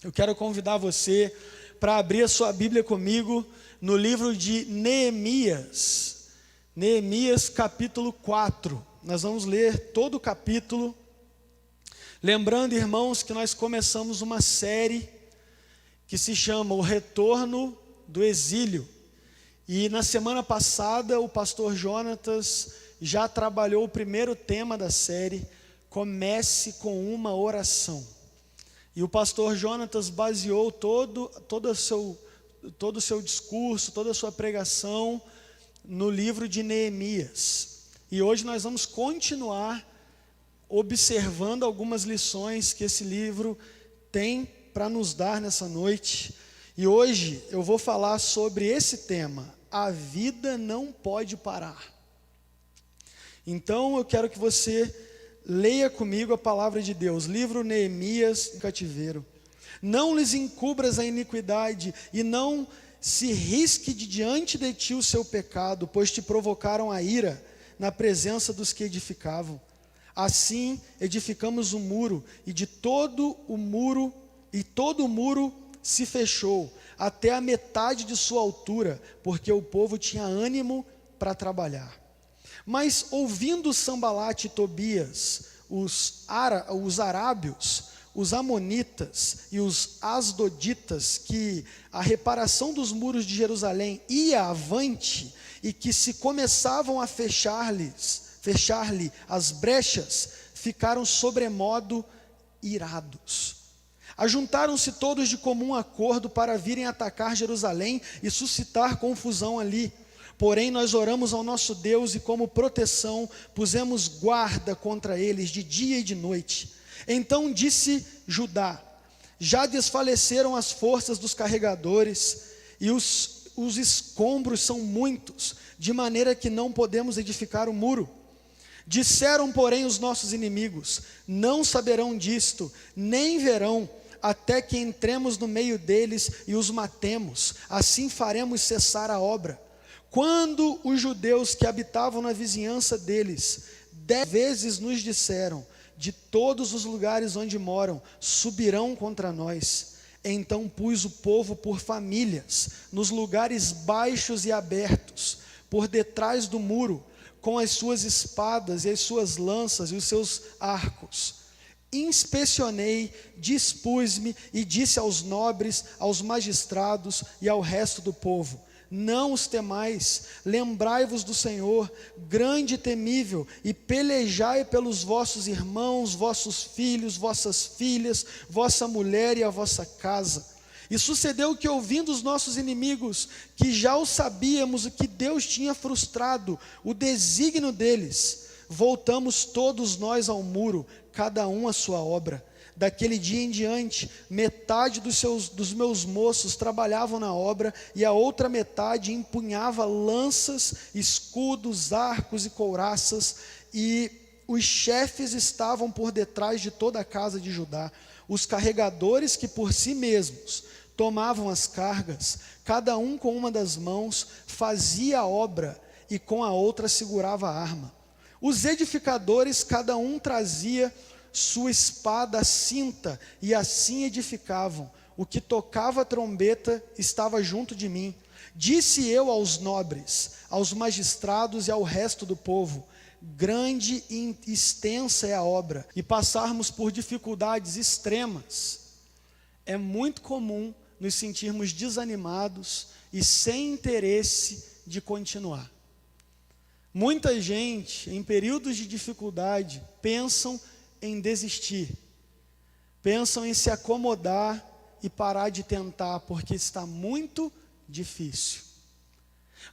Eu quero convidar você para abrir a sua Bíblia comigo no livro de Neemias. Neemias capítulo 4. Nós vamos ler todo o capítulo. Lembrando, irmãos, que nós começamos uma série que se chama O Retorno do Exílio. E na semana passada o pastor Jonatas já trabalhou o primeiro tema da série, Comece com uma oração. E o pastor Jonatas baseou todo o seu discurso, toda a sua pregação no livro de Neemias. E hoje nós vamos continuar observando algumas lições que esse livro tem para nos dar nessa noite. E hoje eu vou falar sobre esse tema: a vida não pode parar. Então eu quero que você leia comigo a palavra de Deus, livro Neemias em cativeiro. Não lhes encubras a iniquidade, e não se risque de diante de ti o seu pecado, pois te provocaram a ira na presença dos que edificavam. Assim edificamos o muro, e todo o muro se fechou, até a metade de sua altura, porque o povo tinha ânimo para trabalhar. Mas ouvindo Sambalate e Tobias, os arábios, os amonitas e os asdoditas, que a reparação dos muros de Jerusalém ia avante, e que se começavam a fechar-lhe as brechas, ficaram sobremodo irados. Ajuntaram-se todos de comum acordo para virem atacar Jerusalém e suscitar confusão ali. Porém nós oramos ao nosso Deus, e como proteção pusemos guarda contra eles de dia e de noite. Então disse Judá: já desfaleceram as forças dos carregadores, e os escombros são muitos, de maneira que não podemos edificar o muro. Disseram, porém, os nossos inimigos: não saberão disto, nem verão, até que entremos no meio deles e os matemos. Assim faremos cessar a obra. Quando os judeus que habitavam na vizinhança deles 10 vezes nos disseram: de todos os lugares onde moram subirão contra nós, então pus o povo por famílias nos lugares baixos e abertos, por detrás do muro, com as suas espadas e as suas lanças e os seus arcos. Inspecionei, dispus-me e disse aos nobres, aos magistrados e ao resto do povo: não os temais, lembrai-vos do Senhor, grande e temível, e pelejai pelos vossos irmãos, vossos filhos, vossas filhas, vossa mulher e a vossa casa. E sucedeu que, ouvindo os nossos inimigos, que já o sabíamos, o que Deus tinha frustrado o desígnio deles, voltamos todos nós ao muro, cada um à sua obra. Daquele dia em diante, metade dos meus moços trabalhavam na obra, e a outra metade empunhava lanças, escudos, arcos e couraças, e os chefes estavam por detrás de toda a casa de Judá. Os carregadores, que por si mesmos tomavam as cargas, cada um com uma das mãos fazia a obra, e com a outra segurava a arma. Os edificadores, cada um trazia sua espada à cinta, e assim edificavam. O que tocava a trombeta estava junto de mim. Disse eu aos nobres, aos magistrados e ao resto do povo: grande e extensa é a obra, e passarmos por dificuldades extremas. É muito comum nos sentirmos desanimados e sem interesse de continuar. Muita gente, em períodos de dificuldade, pensam em desistir, pensam em se acomodar e parar de tentar, porque está muito difícil.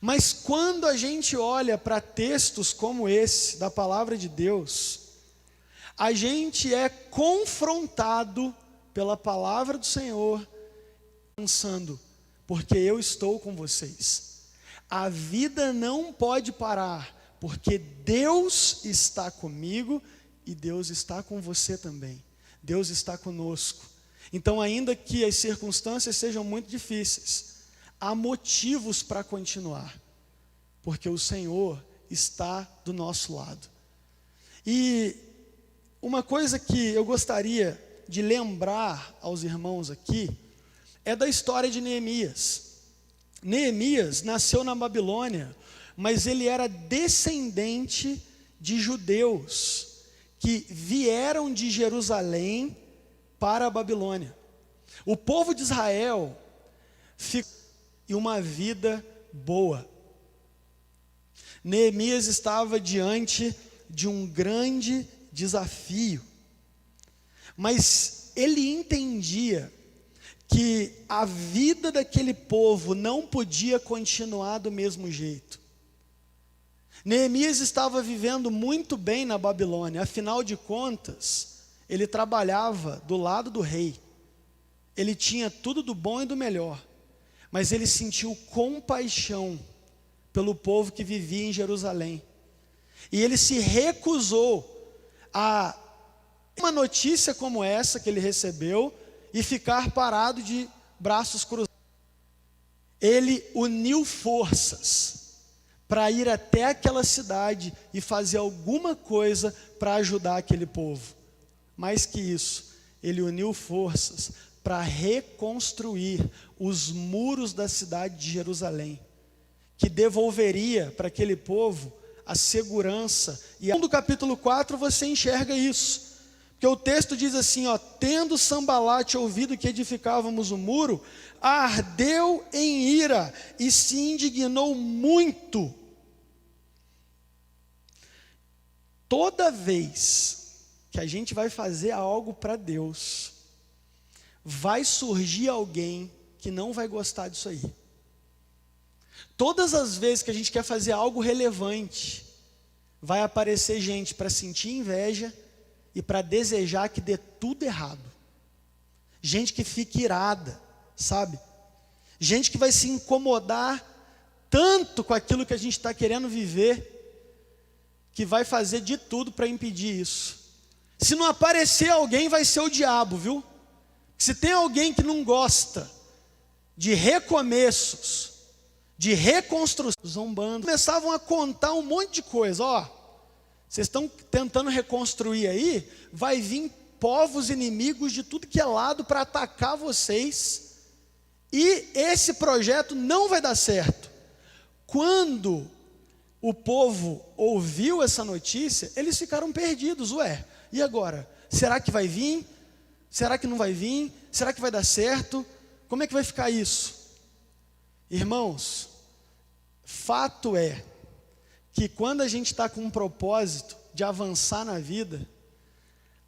Mas quando a gente olha para textos como esse, da palavra de Deus, a gente é confrontado pela palavra do Senhor, pensando: porque eu estou com vocês. A vida não pode parar, porque Deus está comigo, e Deus está com você também. Deus está conosco. Então, ainda que as circunstâncias sejam muito difíceis, há motivos para continuar, porque o Senhor está do nosso lado. E uma coisa que eu gostaria de lembrar aos irmãos aqui é da história de Neemias. Neemias nasceu na Babilônia, mas ele era descendente de judeus que vieram de Jerusalém para a Babilônia. O povo de Israel ficou em uma vida boa. Neemias estava diante de um grande desafio, mas ele entendia que a vida daquele povo não podia continuar do mesmo jeito. Neemias estava vivendo muito bem na Babilônia, afinal de contas, ele trabalhava do lado do rei, ele tinha tudo do bom e do melhor, mas ele sentiu compaixão pelo povo que vivia em Jerusalém, e ele se recusou a uma notícia como essa que ele recebeu e ficar parado de braços cruzados. Ele uniu forças para ir até aquela cidade e fazer alguma coisa para ajudar aquele povo. Mais que isso, ele uniu forças para reconstruir os muros da cidade de Jerusalém, que devolveria para aquele povo a segurança. E no capítulo 4 você enxerga isso, porque o texto diz assim, ó: tendo Sambalate ouvido que edificávamos o muro, ardeu em ira e se indignou muito. Toda vez que a gente vai fazer algo para Deus, vai surgir alguém que não vai gostar disso aí. Todas as vezes que a gente quer fazer algo relevante, vai aparecer gente para sentir inveja e para desejar que dê tudo errado. Gente que fica irada, sabe? Gente que vai se incomodar tanto com aquilo que a gente está querendo viver, que vai fazer de tudo para impedir isso. Se não aparecer alguém, vai ser o diabo, viu? Se tem alguém que não gosta de recomeços, de reconstrução, zombando, começavam a contar um monte de coisa. Ó, vocês estão tentando reconstruir aí, vai vir povos inimigos de tudo que é lado para atacar vocês, e esse projeto não vai dar certo. Quando o povo ouviu essa notícia, eles ficaram perdidos. Ué, e agora? Será que vai vir? Será que não vai vir? Será que vai dar certo? Como é que vai ficar isso? Irmãos, fato é que quando a gente está com um propósito de avançar na vida,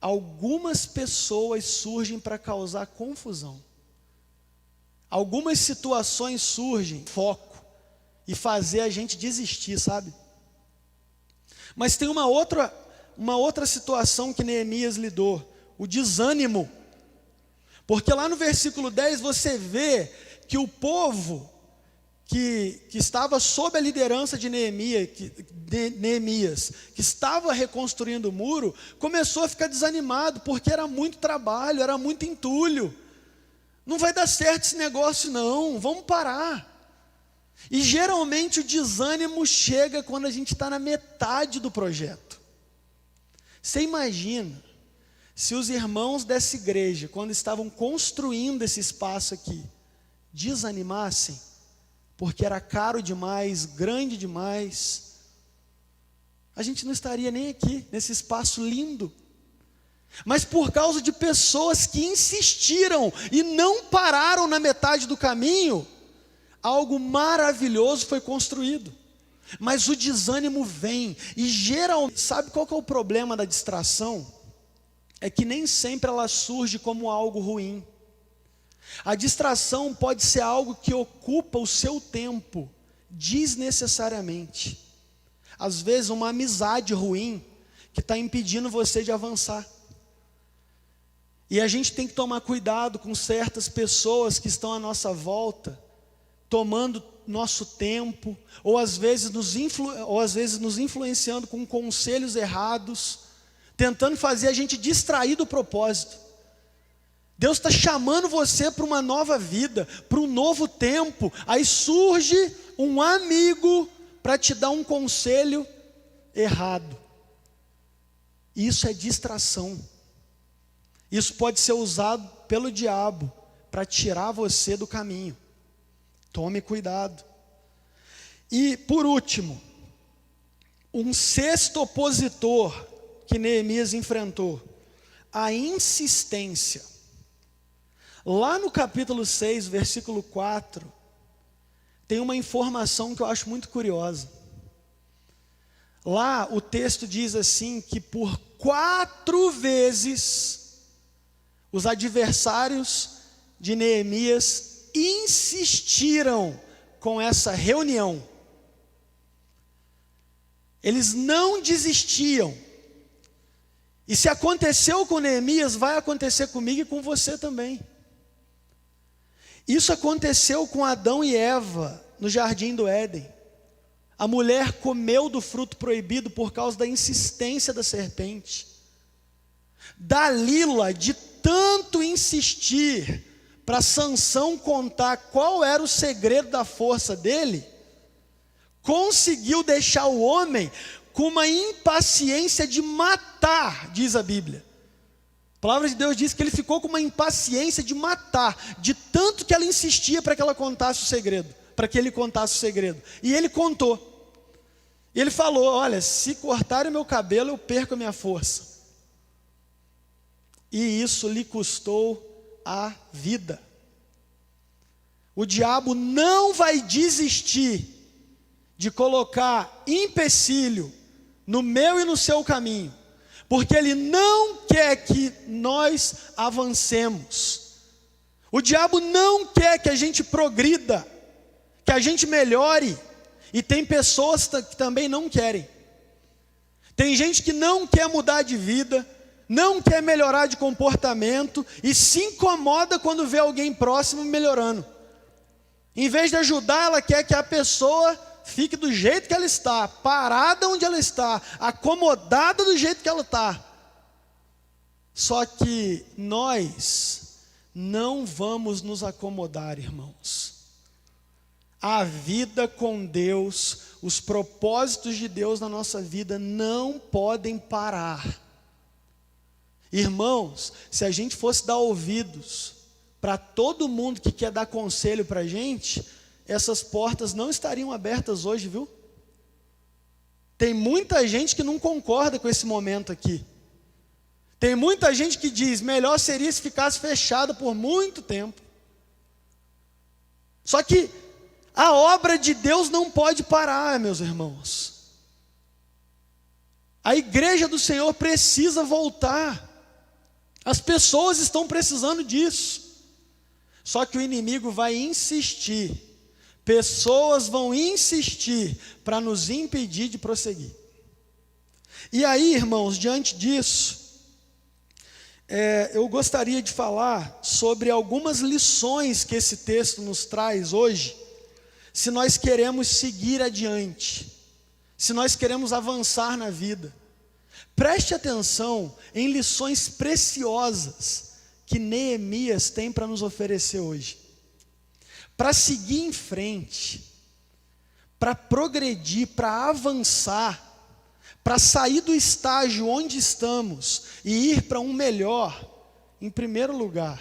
algumas pessoas surgem para causar confusão. Algumas situações surgem, foco, e fazer a gente desistir, sabe? Mas tem uma outra situação que Neemias lidou, o desânimo. Porque lá no versículo 10 você vê que o povo que estava sob a liderança de Neemias, que estava reconstruindo o muro, começou a ficar desanimado, porque era muito trabalho, era muito entulho. Não vai dar certo esse negócio não, vamos parar. E geralmente o desânimo chega quando a gente está na metade do projeto. Você imagina se os irmãos dessa igreja, quando estavam construindo esse espaço aqui, desanimassem, porque era caro demais, grande demais, a gente não estaria nem aqui, nesse espaço lindo. Mas por causa de pessoas que insistiram e não pararam na metade do caminho, algo maravilhoso foi construído. Mas o desânimo vem, e geralmente, sabe qual que é o problema da distração? É que nem sempre ela surge como algo ruim. A distração pode ser algo que ocupa o seu tempo desnecessariamente. Às vezes uma amizade ruim que está impedindo você de avançar. E a gente tem que tomar cuidado com certas pessoas que estão à nossa volta, tomando nosso tempo, ou às vezes nos influenciando com conselhos errados, tentando fazer a gente distrair do propósito. Deus está chamando você para uma nova vida, para um novo tempo. Aí surge um amigo para te dar um conselho errado. Isso é distração. Isso pode ser usado pelo diabo para tirar você do caminho. Tome cuidado. E, por último, um sexto opositor que Neemias enfrentou, a insistência. Lá no capítulo 6, versículo 4, tem uma informação que eu acho muito curiosa. Lá o texto diz assim, que por 4 vezes os adversários de Neemias insistiram com essa reunião. Eles não desistiam. E se aconteceu com Neemias, vai acontecer comigo e com você também. Isso aconteceu com Adão e Eva no jardim do Éden. A mulher comeu do fruto proibido por causa da insistência da serpente. Dalila, de tanto insistir para Sansão contar qual era o segredo da força dele, conseguiu deixar o homem com uma impaciência de matar, diz a Bíblia. A palavra de Deus diz que ele ficou com uma impaciência de matar, de tanto que ela insistia para que ela contasse o segredo, para que ele contasse o segredo. E ele contou. E ele falou: olha, se cortarem o meu cabelo, eu perco a minha força. E isso lhe custou a vida. O diabo não vai desistir de colocar empecilho no meu e no seu caminho, porque ele não quer que nós avancemos. O diabo não quer que a gente progrida, que a gente melhore. E tem pessoas que também não querem. Tem gente que não quer mudar de vida, não quer melhorar de comportamento e se incomoda quando vê alguém próximo melhorando. Em vez de ajudar, ela quer que a pessoa fique do jeito que ela está, parada onde ela está, acomodada do jeito que ela está. Só que nós não vamos nos acomodar, irmãos. A vida com Deus, os propósitos de Deus na nossa vida não podem parar. Irmãos, se a gente fosse dar ouvidos para todo mundo que quer dar conselho para a gente, essas portas não estariam abertas hoje, viu? Tem muita gente que não concorda com esse momento aqui. Tem muita gente que diz, melhor seria se ficasse fechado por muito tempo. Só que a obra de Deus não pode parar, meus irmãos. A igreja do Senhor precisa voltar. As pessoas estão precisando disso. Só que o inimigo vai insistir. Pessoas vão insistir para nos impedir de prosseguir. E aí, irmãos, diante disso, eu gostaria de falar sobre algumas lições que esse texto nos traz hoje, se nós queremos seguir adiante, se nós queremos avançar na vida. Preste atenção em lições preciosas que Neemias tem para nos oferecer hoje. Para seguir em frente, para progredir, para avançar, para sair do estágio onde estamos e ir para um melhor, em primeiro lugar,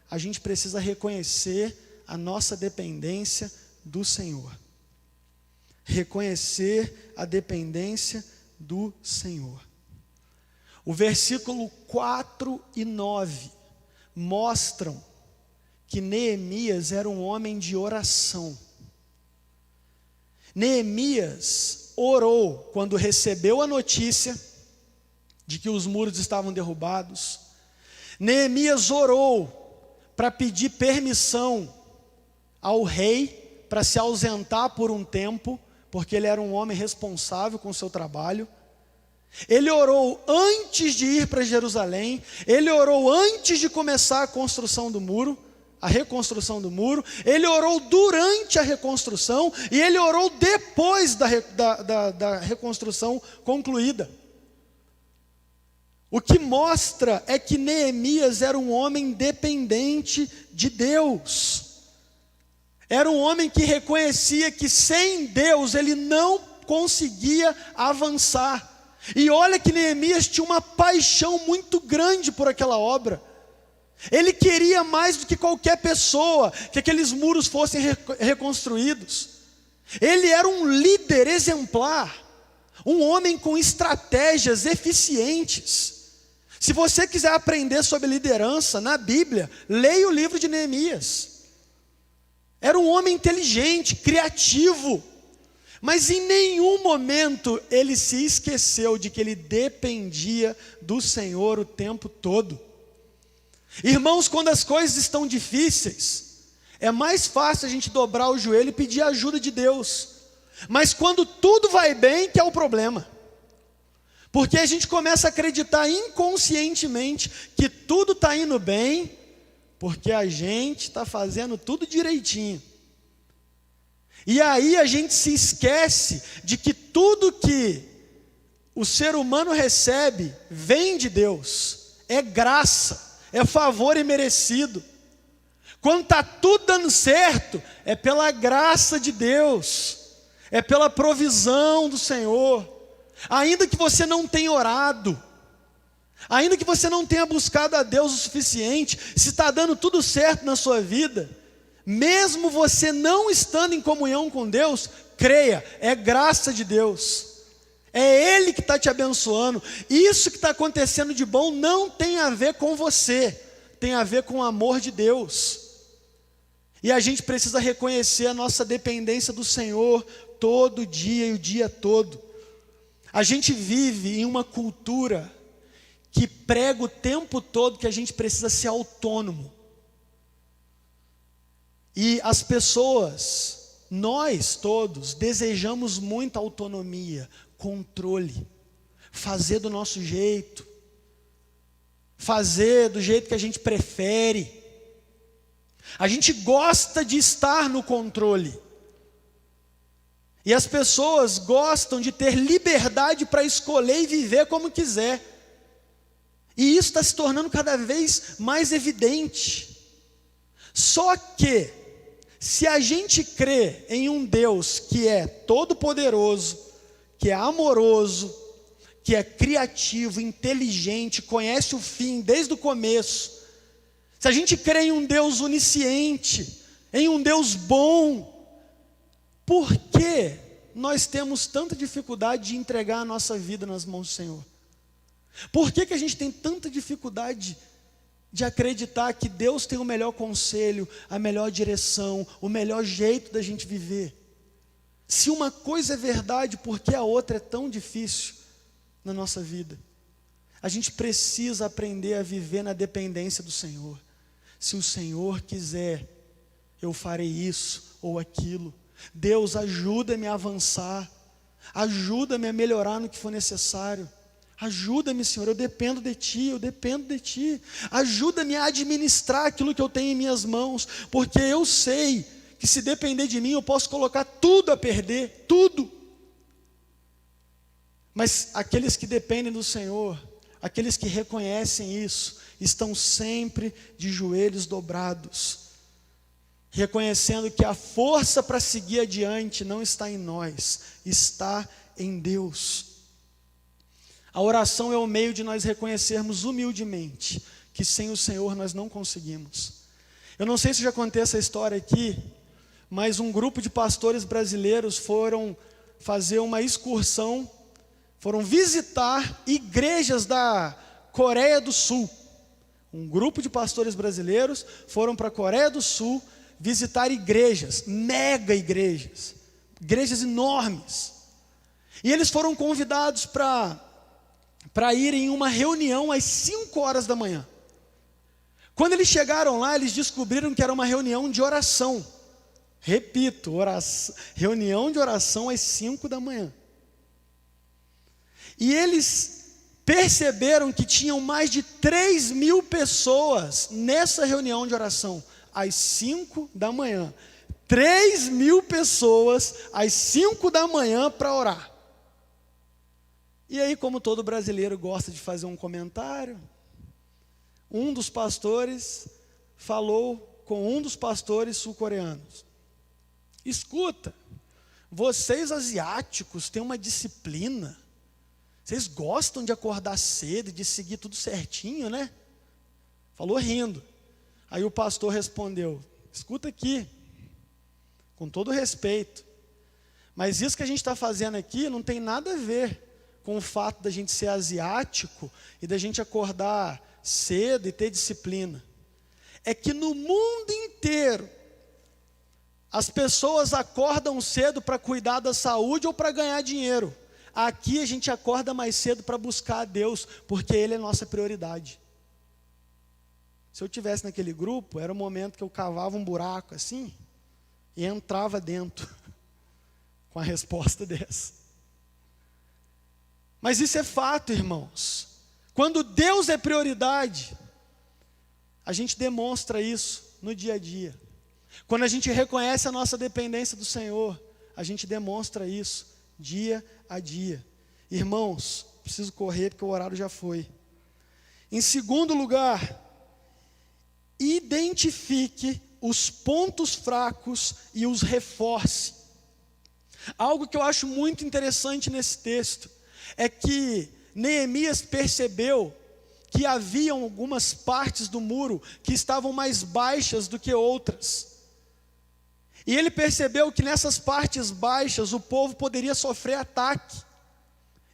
a gente precisa reconhecer a nossa dependência do Senhor. Reconhecer a dependência do Senhor. O versículo 4 e 9 mostram que Neemias era um homem de oração. Neemias orou quando recebeu a notícia de que os muros estavam derrubados. Neemias orou para pedir permissão ao rei para se ausentar por um tempo, porque ele era um homem responsável com o seu trabalho. Ele orou antes de ir para Jerusalém, ele orou antes de começar a construção do muro, a reconstrução do muro, ele orou durante a reconstrução e ele orou depois da reconstrução concluída. O que mostra é que Neemias era um homem dependente de Deus. Era um homem que reconhecia que sem Deus ele não conseguia avançar. E olha que Neemias tinha uma paixão muito grande por aquela obra. Ele queria mais do que qualquer pessoa que aqueles muros fossem reconstruídos. Ele era um líder exemplar, um homem com estratégias eficientes. Se você quiser aprender sobre liderança na Bíblia, leia o livro de Neemias. Era um homem inteligente, criativo, mas em nenhum momento ele se esqueceu de que ele dependia do Senhor o tempo todo. Irmãos, quando as coisas estão difíceis, é mais fácil a gente dobrar o joelho e pedir a ajuda de Deus. Mas quando tudo vai bem, que é o problema. Porque a gente começa a acreditar inconscientemente que tudo está indo bem, porque a gente está fazendo tudo direitinho. E aí a gente se esquece de que tudo que o ser humano recebe vem de Deus, é graça, é favor imerecido. Quando está tudo dando certo, é pela graça de Deus, é pela provisão do Senhor. Ainda que você não tenha orado, ainda que você não tenha buscado a Deus o suficiente, se está dando tudo certo na sua vida, mesmo você não estando em comunhão com Deus, creia, é graça de Deus, é Ele que está te abençoando. Isso que está acontecendo de bom não tem a ver com você, tem a ver com o amor de Deus. E a gente precisa reconhecer a nossa dependência do Senhor todo dia e o dia todo. A gente vive em uma cultura que prega o tempo todo que a gente precisa ser autônomo. E as pessoas, nós todos, desejamos muita autonomia, controle, fazer do nosso jeito, fazer do jeito que a gente prefere. A gente gosta de estar no controle. E as pessoas gostam de ter liberdade para escolher e viver como quiser. E isso está se tornando cada vez mais evidente. Só que, se a gente crê em um Deus que é todo-poderoso, que é amoroso, que é criativo, inteligente, conhece o fim desde o começo, se a gente crê em um Deus onisciente, em um Deus bom, por que nós temos tanta dificuldade de entregar a nossa vida nas mãos do Senhor? Por que a gente tem tanta dificuldade de acreditar que Deus tem o melhor conselho, a melhor direção, o melhor jeito da gente viver? Se uma coisa é verdade, por que a outra é tão difícil na nossa vida? A gente precisa aprender a viver na dependência do Senhor. Se o Senhor quiser, eu farei isso ou aquilo. Deus, ajuda-me a avançar, ajuda-me a melhorar no que for necessário. Ajuda-me, Senhor, eu dependo de Ti, eu dependo de Ti. Ajuda-me a administrar aquilo que eu tenho em minhas mãos, porque eu sei que se depender de mim eu posso colocar tudo a perder, tudo. Mas aqueles que dependem do Senhor, aqueles que reconhecem isso, estão sempre de joelhos dobrados, reconhecendo que a força para seguir adiante não está em nós, está em Deus. A oração é o meio de nós reconhecermos humildemente que sem o Senhor nós não conseguimos. Eu não sei se já contei essa história aqui, mas um grupo de pastores brasileiros foram fazer uma excursão, foram visitar igrejas da Coreia do Sul. Um grupo de pastores brasileiros foram para a Coreia do Sul visitar igrejas, mega igrejas, igrejas enormes. E eles foram convidados para ir em uma reunião às 5 horas da manhã. Quando eles chegaram lá, eles descobriram que era uma reunião de oração. Repito, reunião de oração às 5 da manhã. E eles perceberam que tinham mais de 3.000 pessoas nessa reunião de oração, às 5 da manhã. 3.000 pessoas às 5 da manhã para orar. E aí, como todo brasileiro gosta de fazer um comentário, um dos pastores falou com um dos pastores sul-coreanos: escuta, vocês asiáticos têm uma disciplina, Vocês gostam de acordar cedo e de seguir tudo certinho, né? Falou rindo. Aí o pastor respondeu: escuta aqui, com todo respeito, mas isso que a gente está fazendo aqui não tem nada a ver com o fato da gente ser asiático e da gente acordar cedo e ter disciplina. É que no mundo inteiro as pessoas acordam cedo para cuidar da saúde ou para ganhar dinheiro. Aqui a gente acorda mais cedo para buscar a Deus, porque Ele é nossa prioridade. Se eu estivesse naquele grupo, era o momento que eu cavava um buraco assim e entrava dentro com a resposta dessa. Mas isso é fato, irmãos. Quando Deus é prioridade, a gente demonstra isso no dia a dia. Quando a gente reconhece a nossa dependência do Senhor, a gente demonstra isso dia a dia. Irmãos, preciso correr porque o horário já foi. Em segundo lugar, identifique os pontos fracos e os reforce. Algo que eu acho muito interessante nesse texto é que Neemias percebeu que haviam algumas partes do muro que estavam mais baixas do que outras. E ele percebeu que nessas partes baixas o povo poderia sofrer ataque.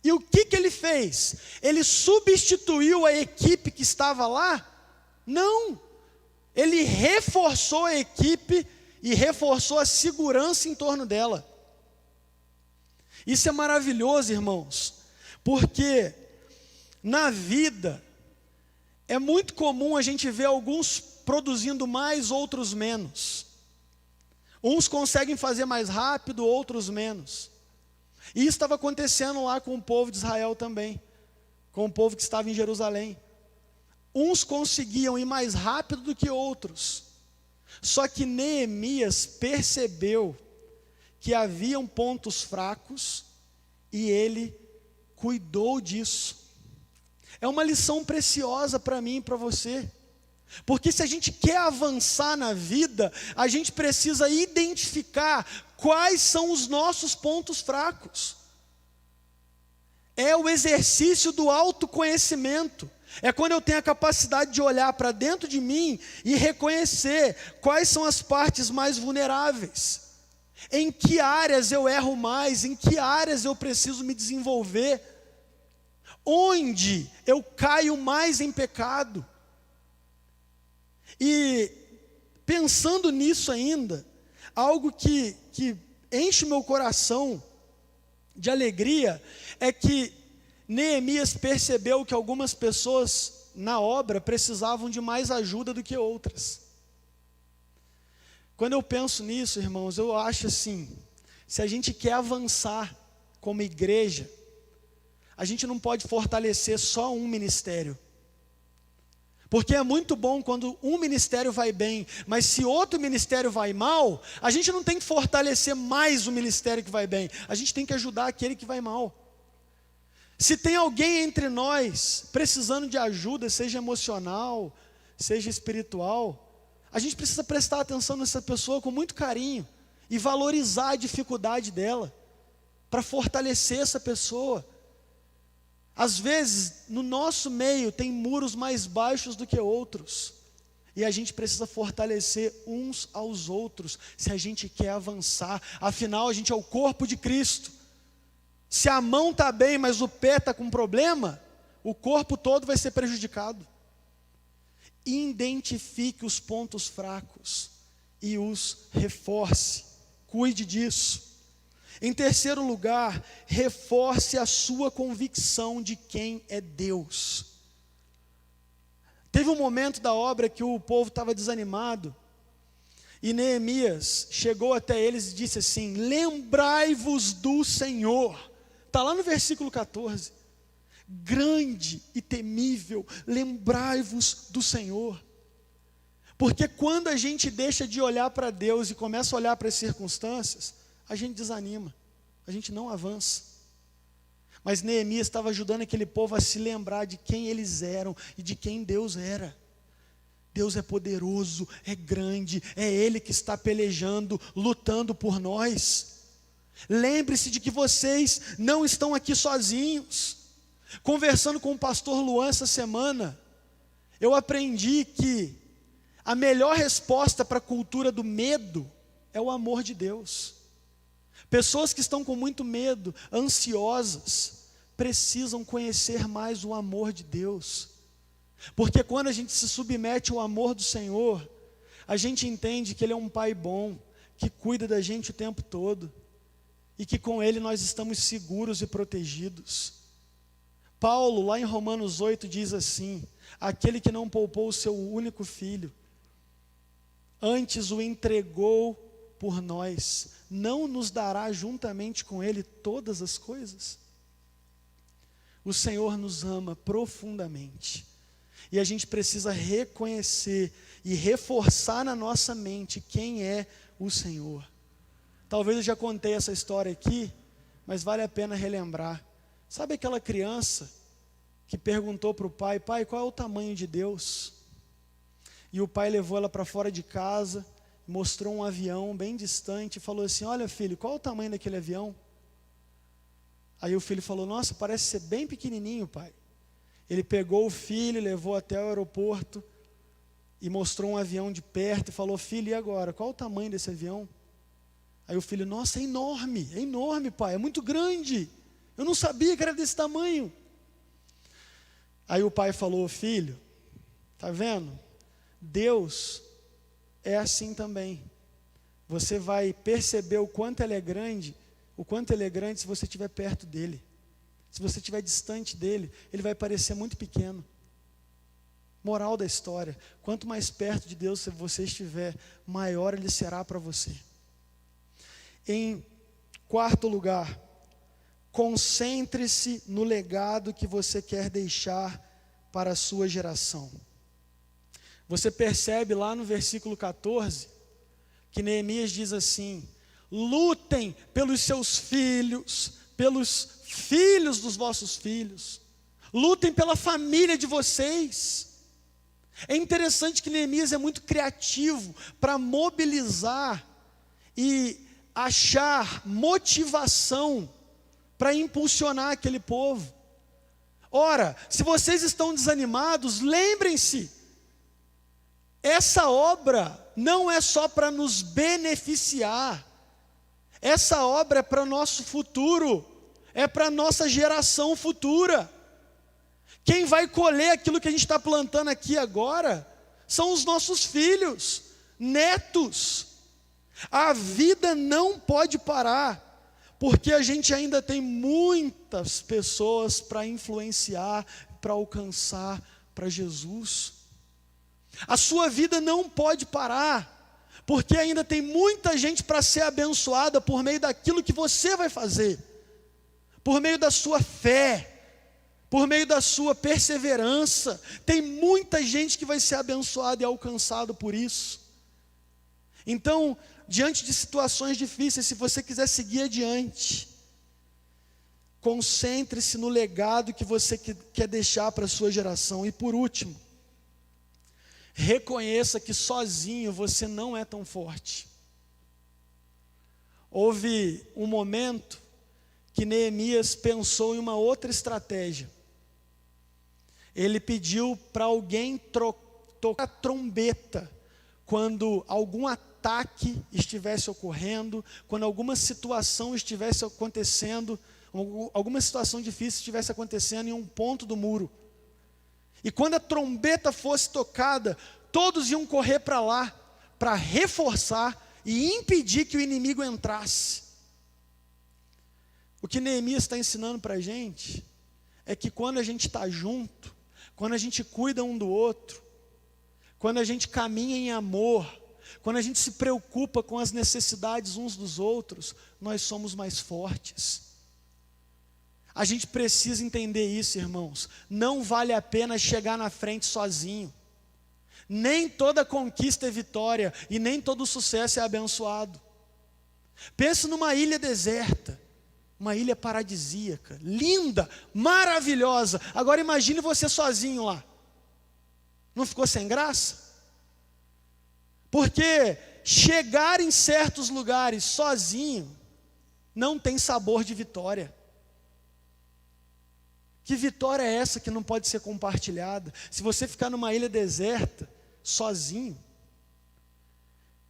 E o que ele fez? Ele substituiu a equipe que estava lá? Não. Ele reforçou a equipe e reforçou a segurança em torno dela. Isso é maravilhoso, irmãos, porque na vida é muito comum a gente ver alguns produzindo mais, outros menos. Uns conseguem fazer mais rápido, outros menos. E isso estava acontecendo lá com o povo de Israel também, com o povo que estava em Jerusalém. Uns conseguiam ir mais rápido do que outros. Só que Neemias percebeu que haviam pontos fracos e ele cuidou disso. É uma lição preciosa para mim e para você. Porque se a gente quer avançar na vida, a gente precisa identificar quais são os nossos pontos fracos. É o exercício do autoconhecimento. É quando eu tenho a capacidade de olhar para dentro de mim e reconhecer quais são as partes mais vulneráveis. Em que áreas eu erro mais, em que áreas eu preciso me desenvolver. Onde eu caio mais em pecado. E pensando nisso ainda, algo que enche meu coração de alegria, é que Neemias percebeu que algumas pessoas na obra precisavam de mais ajuda do que outras. Quando eu penso nisso, irmãos, eu acho assim, se a gente quer avançar como igreja, a gente não pode fortalecer só um ministério. Porque é muito bom quando um ministério vai bem, mas se outro ministério vai mal, a gente não tem que fortalecer mais o ministério que vai bem, a gente tem que ajudar aquele que vai mal. Se tem alguém entre nós precisando de ajuda, seja emocional, seja espiritual, a gente precisa prestar atenção nessa pessoa com muito carinho e valorizar a dificuldade dela, para fortalecer essa pessoa. Às vezes, no nosso meio, tem muros mais baixos do que outros. E a gente precisa fortalecer uns aos outros, se a gente quer avançar. Afinal, a gente é o corpo de Cristo. Se a mão está bem, mas o pé está com problema, o corpo todo vai ser prejudicado. Identifique os pontos fracos e os reforce. Cuide disso. Em terceiro lugar, reforce a sua convicção de quem é Deus. Teve um momento da obra que o povo estava desanimado, e Neemias chegou até eles e disse assim: lembrai-vos do Senhor. Está lá no versículo 14. Grande e temível, lembrai-vos do Senhor. Porque quando a gente deixa de olhar para Deus e começa a olhar para as circunstâncias, a gente desanima, a gente não avança. Mas Neemias estava ajudando aquele povo a se lembrar de quem eles eram e de quem Deus era. Deus é poderoso, é grande, é Ele que está pelejando, lutando por nós. Lembre-se de que vocês não estão aqui sozinhos. Conversando com o pastor Luan essa semana, eu aprendi que a melhor resposta para a cultura do medo é o amor de Deus. Pessoas que estão com muito medo, ansiosas, precisam conhecer mais o amor de Deus. Porque quando a gente se submete ao amor do Senhor, a gente entende que Ele é um Pai bom, que cuida da gente o tempo todo, e que com Ele nós estamos seguros e protegidos. Paulo, lá em Romanos 8, diz assim: aquele que não poupou o seu único filho, antes o entregou por nós, não nos dará juntamente com Ele todas as coisas? O Senhor nos ama profundamente, e a gente precisa reconhecer e reforçar na nossa mente quem é o Senhor. Talvez eu já contei essa história aqui, mas vale a pena relembrar. Sabe aquela criança que perguntou para o pai: pai, qual é o tamanho de Deus? E o pai levou ela para fora de casa, mostrou um avião bem distante e falou assim: olha, filho, qual é o tamanho daquele avião? Aí o filho falou: nossa, parece ser bem pequenininho, pai. Ele pegou o filho, levou até o aeroporto e mostrou um avião de perto e falou: filho, e agora? Qual é o tamanho desse avião? Aí o filho: nossa, é enorme, pai, é muito grande. Eu não sabia que era desse tamanho. Aí o pai falou: filho, tá vendo? Deus é assim também. Você vai perceber o quanto Ele é grande se você estiver perto dEle. Se você estiver distante dEle, Ele vai parecer muito pequeno. Moral da história: quanto mais perto de Deus você estiver, maior Ele será para você. Em quarto lugar, concentre-se no legado que você quer deixar para a sua geração. Você percebe lá no versículo 14, que Neemias diz assim: lutem pelos seus filhos, pelos filhos dos vossos filhos, lutem pela família de vocês. É interessante que Neemias é muito criativo para mobilizar e achar motivação para impulsionar aquele povo. Ora, se vocês estão desanimados, lembrem-se, essa obra não é só para nos beneficiar, essa obra é para o nosso futuro, é para a nossa geração futura. Quem vai colher aquilo que a gente está plantando aqui agora são os nossos filhos, netos. A vida não pode parar, porque a gente ainda tem muitas pessoas para influenciar, para alcançar para Jesus. A sua vida não pode parar, porque ainda tem muita gente para ser abençoada por meio daquilo que você vai fazer, por meio da sua fé, por meio da sua perseverança. Tem muita gente que vai ser abençoada e alcançada por isso. Então, diante de situações difíceis, se você quiser seguir adiante, concentre-se no legado que você quer deixar para a sua geração. E por último, reconheça que sozinho você não é tão forte. Houve um momento que Neemias pensou em uma outra estratégia. Ele pediu para alguém tocar trombeta quando algum ataque estivesse ocorrendo, quando alguma situação estivesse acontecendo, alguma situação difícil estivesse acontecendo em um ponto do muro. E quando a trombeta fosse tocada, todos iam correr para lá, para reforçar e impedir que o inimigo entrasse. O que Neemias está ensinando para a gente é que quando a gente está junto, quando a gente cuida um do outro, quando a gente caminha em amor, quando a gente se preocupa com as necessidades uns dos outros, nós somos mais fortes. A gente precisa entender isso, irmãos. Não vale a pena chegar na frente sozinho. Nem toda conquista é vitória e nem todo sucesso é abençoado. Pense numa ilha deserta, uma ilha paradisíaca, linda, maravilhosa. Agora imagine você sozinho lá. Não ficou sem graça? Porque chegar em certos lugares sozinho não tem sabor de vitória. Que vitória é essa que não pode ser compartilhada? Se você ficar numa ilha deserta, sozinho,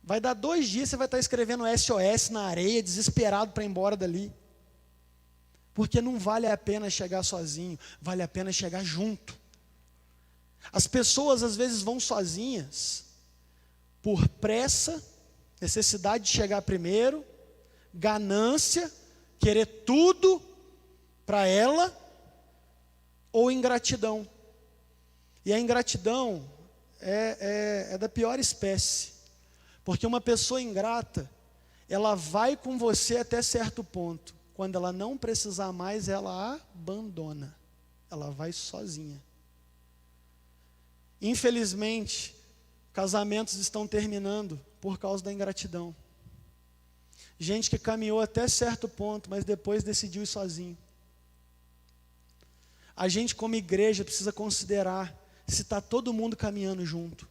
vai dar 2 dias, você vai estar escrevendo SOS na areia, desesperado para ir embora dali. Porque não vale a pena chegar sozinho, vale a pena chegar junto. As pessoas às vezes vão sozinhas, por pressa, necessidade de chegar primeiro, ganância, querer tudo para ela, ou ingratidão. E a ingratidão é da pior espécie, porque uma pessoa ingrata, ela vai com você até certo ponto, quando ela não precisar mais, ela abandona, ela vai sozinha. Infelizmente, casamentos estão terminando por causa da ingratidão. Gente que caminhou até certo ponto, mas depois decidiu ir sozinho. A gente como igreja precisa considerar se está todo mundo caminhando junto.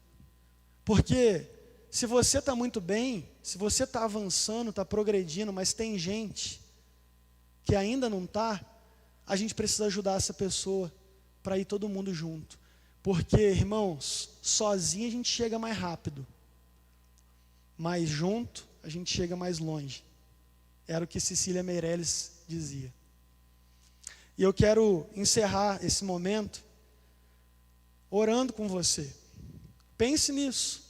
Porque se você está muito bem, se você está avançando, está progredindo, mas tem gente que ainda não está, a gente precisa ajudar essa pessoa para ir todo mundo junto. Porque, irmãos, sozinho a gente chega mais rápido, mas junto a gente chega mais longe. Era o que Cecília Meirelles dizia. E eu quero encerrar esse momento orando com você. Pense nisso.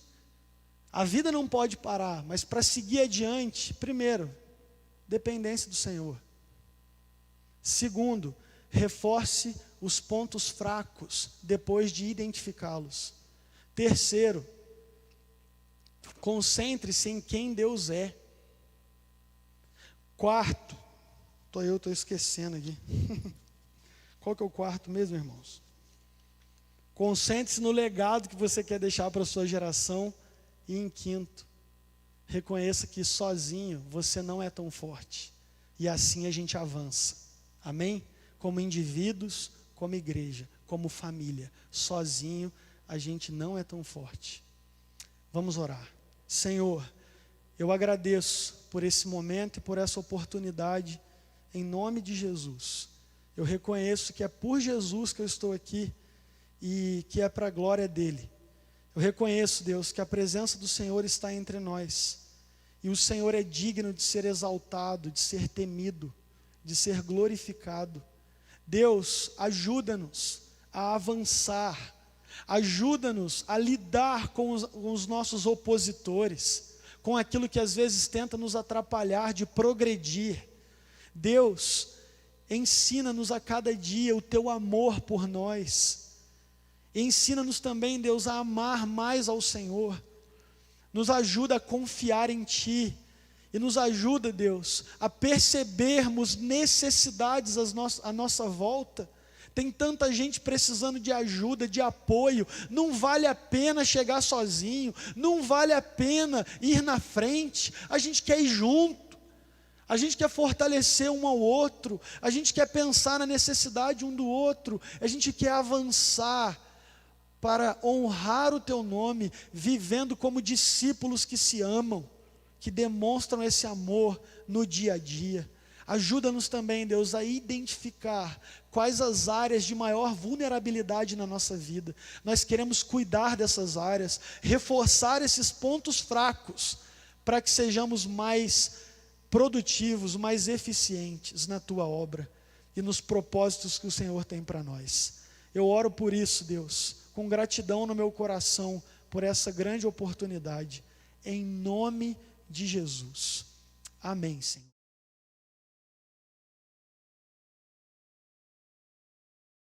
A vida não pode parar, mas para seguir adiante, primeiro, dependência do Senhor. Segundo, reforce os pontos fracos depois de identificá-los. Terceiro, concentre-se em quem Deus é. Quarto, estou esquecendo aqui. Qual que é o quarto mesmo, irmãos? Concentre-se no legado que você quer deixar para a sua geração. E em quinto, reconheça que sozinho você não é tão forte. E assim a gente avança. Amém? Como indivíduos, como igreja, como família. Sozinho a gente não é tão forte. Vamos orar. Senhor, eu agradeço por esse momento e por essa oportunidade, em nome de Jesus. Eu reconheço que é por Jesus que eu estou aqui e que é para a glória dele. Eu reconheço, Deus, que a presença do Senhor está entre nós e o Senhor é digno de ser exaltado, de ser temido, de ser glorificado. Deus, ajuda-nos a avançar, ajuda-nos a lidar com os nossos opositores, com aquilo que às vezes tenta nos atrapalhar de progredir. Deus, ensina-nos a cada dia o teu amor por nós. Ensina-nos também, Deus, a amar mais ao Senhor. Nos ajuda a confiar em Ti. E nos ajuda, Deus, a percebermos necessidades à nossa volta. Tem tanta gente precisando de ajuda, de apoio. Não vale a pena chegar sozinho. Não vale a pena ir na frente. A gente quer ir junto. A gente quer fortalecer um ao outro. A gente quer pensar na necessidade um do outro. A gente quer avançar para honrar o Teu nome, vivendo como discípulos que se amam, que demonstram esse amor no dia a dia. Ajuda-nos também, Deus, a identificar quais as áreas de maior vulnerabilidade na nossa vida. Nós queremos cuidar dessas áreas, reforçar esses pontos fracos, para que sejamos mais produtivos, mais eficientes na Tua obra e nos propósitos que o Senhor tem para nós. Eu oro por isso, Deus, com gratidão no meu coração, por essa grande oportunidade, em nome de Jesus. Amém, Senhor.